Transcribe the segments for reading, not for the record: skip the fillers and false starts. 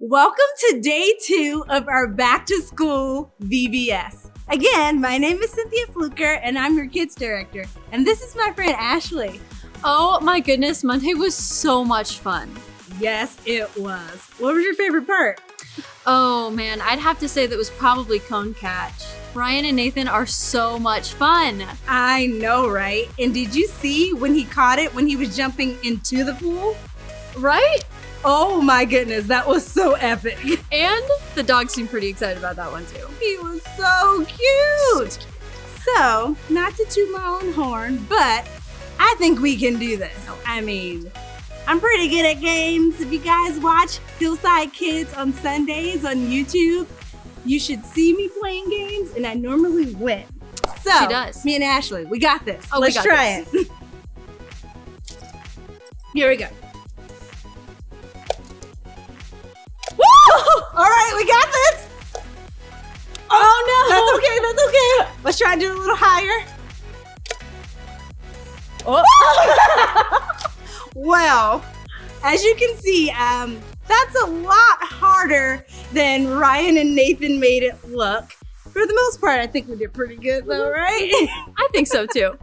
Welcome to day 2 of our back to school VBS. Again, my name is Cynthia Fluker and I'm your kids director. And this is my friend Ashley. Oh my goodness, Monday was so much fun. Yes, it was. What was your favorite part? Oh man, I'd have to say that was probably cone catch. Ryan and Nathan are so much fun. I know, right? And did you see when he caught it when he was jumping into the pool? Right? Oh my goodness, that was so epic. And the dog seemed pretty excited about that one too. He was so cute. So, not to toot my own horn, but I think we can do this. I mean, I'm pretty good at games. If you guys watch Hillside Kids on Sundays on YouTube, you should see me playing games, and I normally win. So, She does. Me and Ashley, we got this. Oh, Let's we got try it. Here we go. Woo! All right, we got this. Oh no! That's okay. Let's try to do it a little higher. Oh. Well, as you can see, that's a lot harder than Ryan and Nathan made it look. For the most part, I think we did pretty good though, right? I think so too.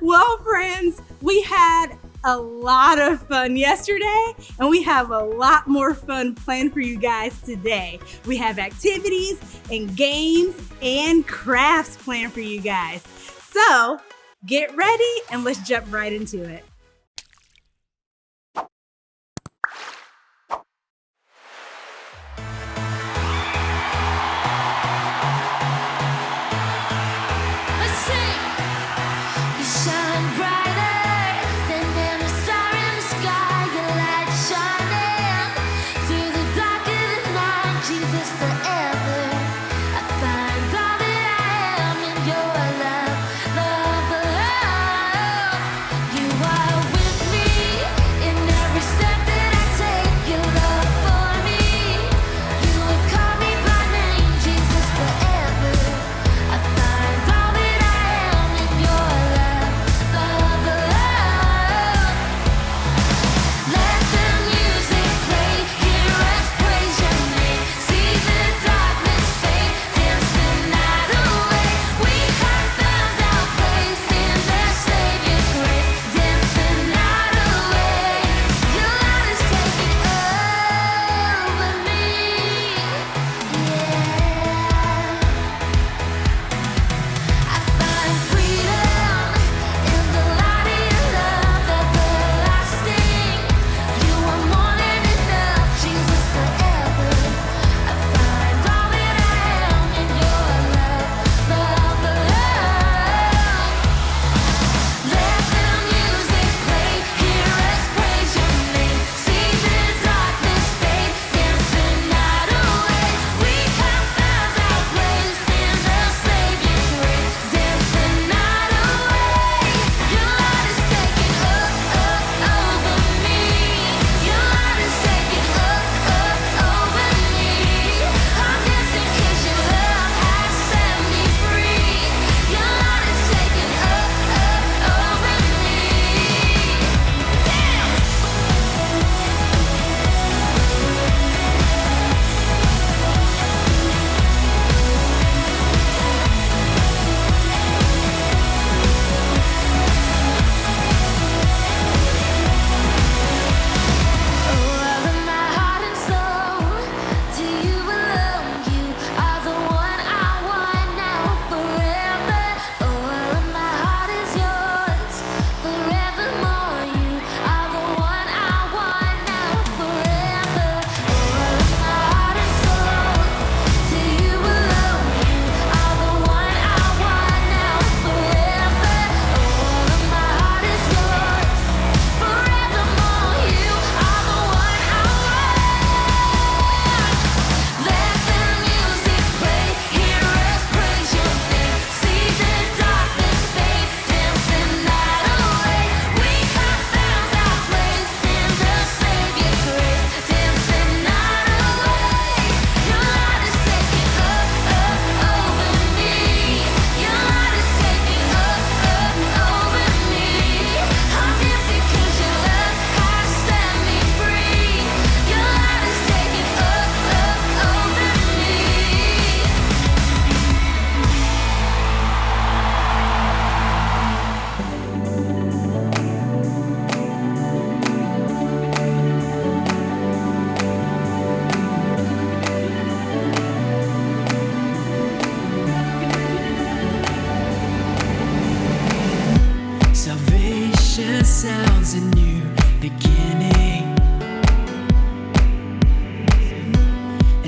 Well, friends, we had a lot of fun yesterday, and we have a lot more fun planned for you guys today. We have activities and games and crafts planned for you guys. So get ready and let's jump right into it. You are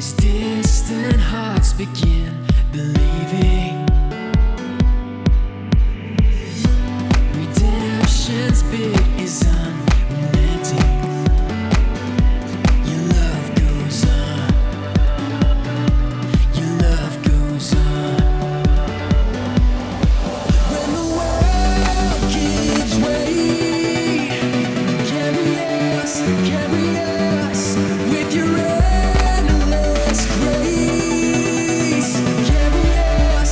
as distant hearts begin believing. Redemption's bid is unrelenting. Your love goes on. Your love goes on. When the world gives way, carry us with your endless grace. Carry us.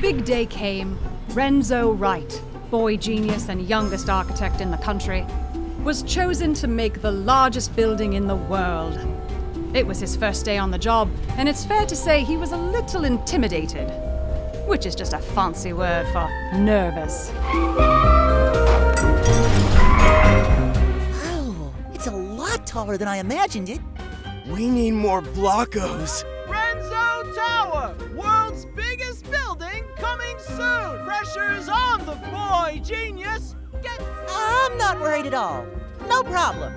big day came. Renzo Wright, boy genius and youngest architect in the country, was chosen to make the largest building in the world. It was his first day on the job, and it's fair to say he was a little intimidated, which is just a fancy word for nervous. Wow, it's a lot taller than I imagined it. We need more blockos. Renzo Tower, world's biggest building, coming soon. Pressure's on the boy genius. I'm not worried at all. No problem.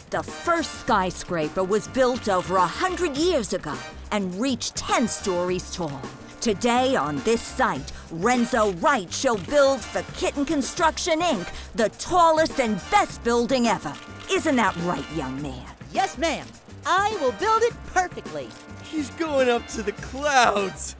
The first skyscraper was built over 100 years ago and reached 10 stories tall. Today on this site, Renzo Wright shall build for Kitten Construction, Inc., the tallest and best building ever. Isn't that right, young man? Yes, ma'am. I will build it perfectly. He's going up to the clouds.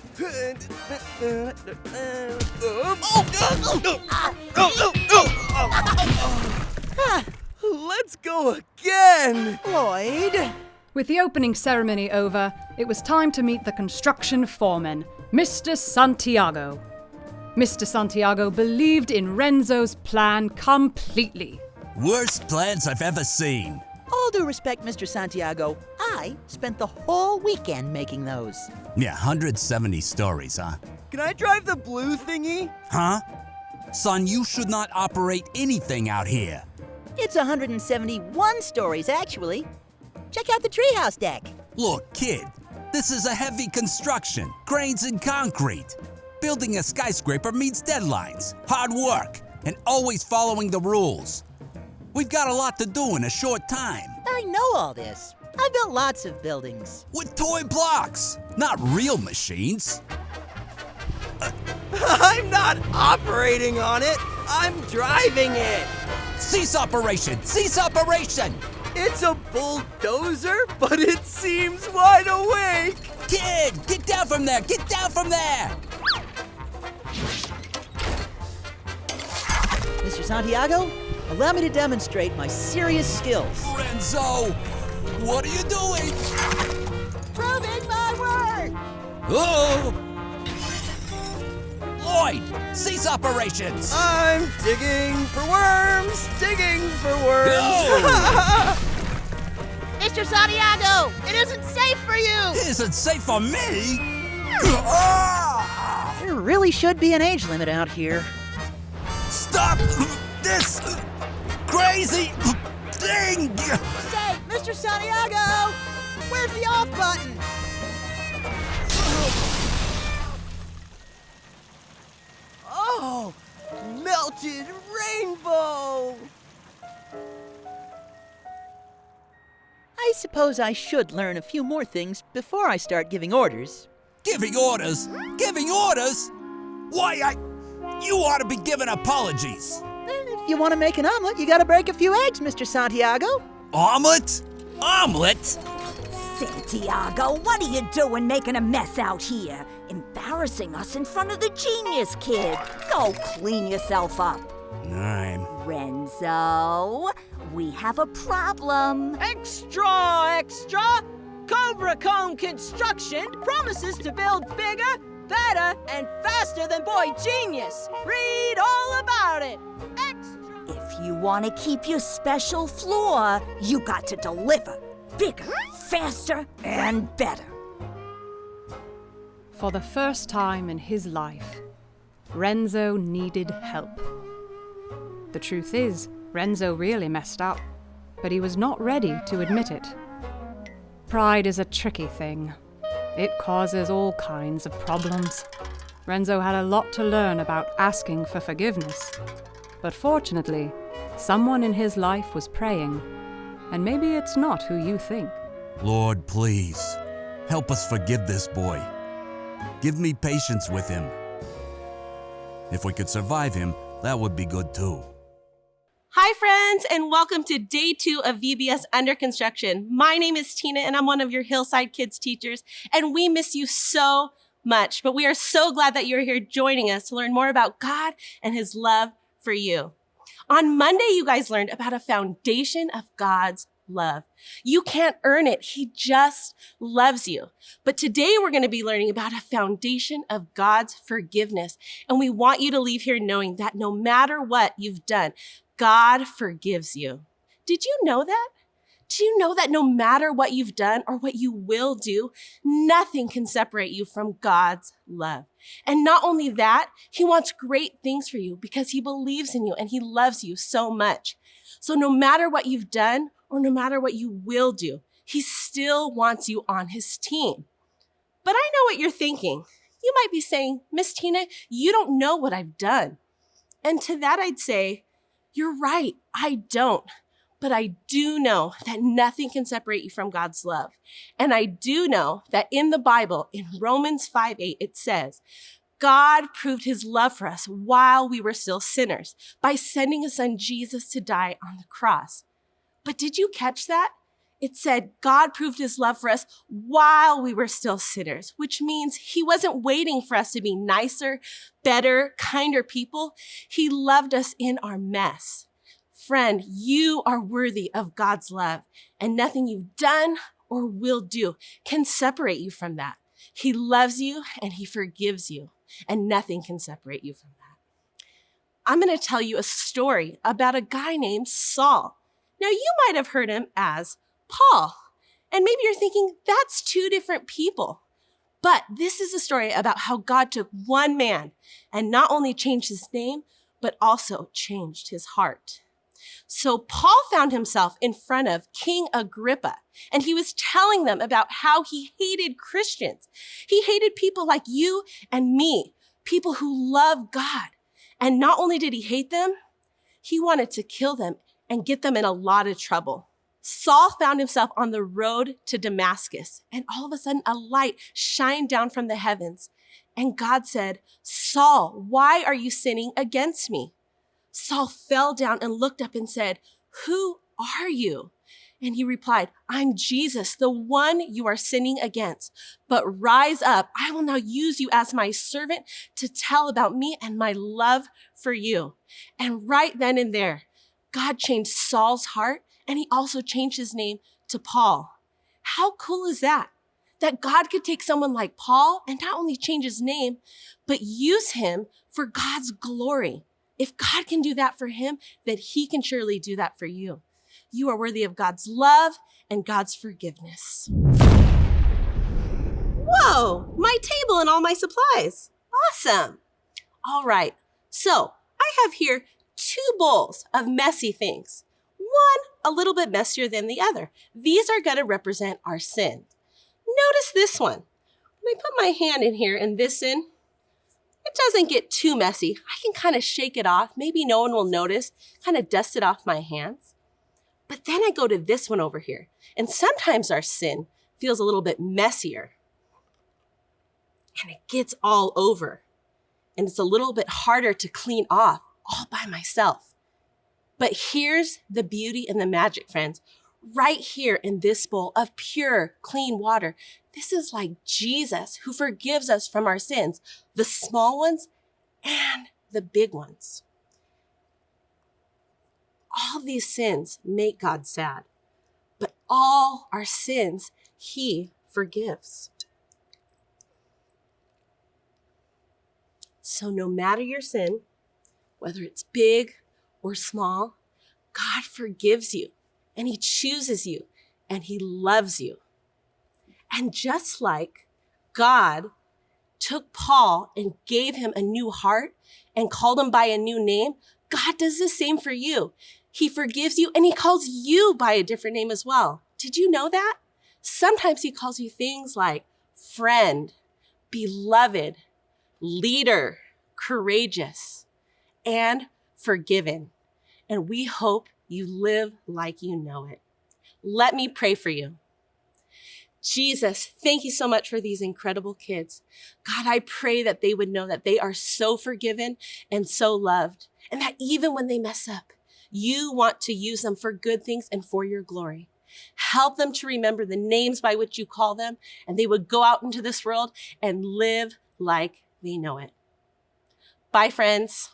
Let's go again. Lloyd, With the opening ceremony over, it was time to meet the construction foreman, Mr. Santiago. Mr. Santiago believed in Renzo's plan completely. Worst plans I've ever seen. All due respect, Mr. Santiago, I spent the whole weekend making those. Yeah, 170 stories, huh? Can I drive the blue thingy? Huh? Son, you should not operate anything out here. It's 171 stories, actually. Check out the treehouse deck. Look, kid, this is a heavy construction, cranes and concrete. Building a skyscraper means deadlines, hard work, and always following the rules. We've got a lot to do in a short time. I know all this. I built lots of buildings. With toy blocks, not real machines. I'm not operating on it. I'm driving it. Cease operation! Cease operation! It's a bulldozer, but it seems wide awake. Kid, get down from there! Get down from there! Mr. Santiago, allow me to demonstrate my serious skills. Renzo, what are you doing? Proving my work! Oh! Lloyd, cease operations! I'm digging for worms, digging for worms. No! Mr. Santiago, it isn't safe for you! It isn't safe for me! There really should be an age limit out here. Stop this crazy thing! Say, Mr. Santiago, where's the off button? Oh, melted rainbow. I suppose I should learn a few more things before I start giving orders. Giving orders? Giving orders? Why, you ought to be giving apologies. If you want to make an omelet, you gotta break a few eggs, Mr. Santiago. Omelet? Omelet? Santiago, what are you doing making a mess out here? Embarrassing us in front of the genius kid. Go clean yourself up. Renzo, we have a problem. Extra, extra! Cobra Cone Construction promises to build bigger, better, and faster than Boy Genius. Read all about it. Extra! If you want to keep your special floor, you got to deliver. Bigger, faster, and better. For the first time in his life, Renzo needed help. The truth is, Renzo really messed up, but he was not ready to admit it. Pride is a tricky thing. It causes all kinds of problems. Renzo had a lot to learn about asking for forgiveness. But fortunately, someone in his life was praying, and maybe it's not who you think. Lord, please, help us forgive this boy. Give me patience with him. If we could survive him, that would be good too. Hi, friends, and welcome to Day 2 of VBS Under Construction. My name is Tina, and I'm one of your Hillside Kids teachers, and we miss you so much, but we are so glad that you're here joining us to learn more about God and His love for you. On Monday, you guys learned about a foundation of God's love. You can't earn it. He just loves you. But today we're going to be learning about a foundation of God's forgiveness, and we want you to leave here knowing that no matter what you've done, God forgives you. Did you know that? Do you know that no matter what you've done or what you will do, nothing can separate you from God's love? And not only that, He wants great things for you because He believes in you and He loves you so much. So no matter what you've done or no matter what you will do, He still wants you on His team. But I know what you're thinking. You might be saying, Miss Tina, you don't know what I've done. And to that I'd say, you're right, I don't. But I do know that nothing can separate you from God's love. And I do know that in the Bible, in Romans 5:8, it says, God proved His love for us while we were still sinners by sending His Son Jesus to die on the cross. But did you catch that? It said God proved His love for us while we were still sinners, which means He wasn't waiting for us to be nicer, better, kinder people. He loved us in our mess. Friend, you are worthy of God's love, and nothing you've done or will do can separate you from that. He loves you and he forgives you, and nothing can separate you from that. I'm going to tell you a story about a guy named Saul. Now, you might have heard him as Paul, and maybe you're thinking, that's two different people. But this is a story about how God took one man and not only changed his name, but also changed his heart. So Paul found himself in front of King Agrippa, and he was telling them about how he hated Christians. He hated people like you and me, people who love God. And not only did he hate them, he wanted to kill them and get them in a lot of trouble. Saul found himself on the road to Damascus, and all of a sudden a light shined down from the heavens. And God said, "Saul, why are you sinning against me?" Saul fell down and looked up and said, "Who are you?" And he replied, "I'm Jesus, the one you are sinning against. But rise up, I will now use you as my servant to tell about me and my love for you." And right then and there, God changed Saul's heart, and he also changed his name to Paul. How cool is that? That God could take someone like Paul and not only change his name, but use him for God's glory. If God can do that for him, then he can surely do that for you. You are worthy of God's love and God's forgiveness. Whoa, my table and all my supplies. Awesome. All right, so I have here 2 bowls of messy things. One a little bit messier than the other. These are gonna represent our sin. Notice this one. When I put my hand in here and this in, it doesn't get too messy. I can kind of shake it off. Maybe no one will notice, kind of dust it off my hands. But then I go to this one over here. And sometimes our sin feels a little bit messier. And it gets all over. And it's a little bit harder to clean off all by myself. But here's the beauty and the magic, friends. Right here in this bowl of pure, clean water, this is like Jesus who forgives us from our sins, the small ones and the big ones. All these sins make God sad, but all our sins he forgives. So no matter your sin, whether it's big or small, God forgives you. And he chooses you, and he loves you. And just like God took Paul and gave him a new heart and called him by a new name, God does the same for you. He forgives you, and he calls you by a different name as well. Did you know that? Sometimes he calls you things like friend, beloved, leader, courageous, and forgiven. And we hope you live like you know it. Let me pray for you. Jesus, thank you so much for these incredible kids. God, I pray that they would know that they are so forgiven and so loved, and that even when they mess up, you want to use them for good things and for your glory. Help them to remember the names by which you call them, and they would go out into this world and live like they know it. Bye, friends.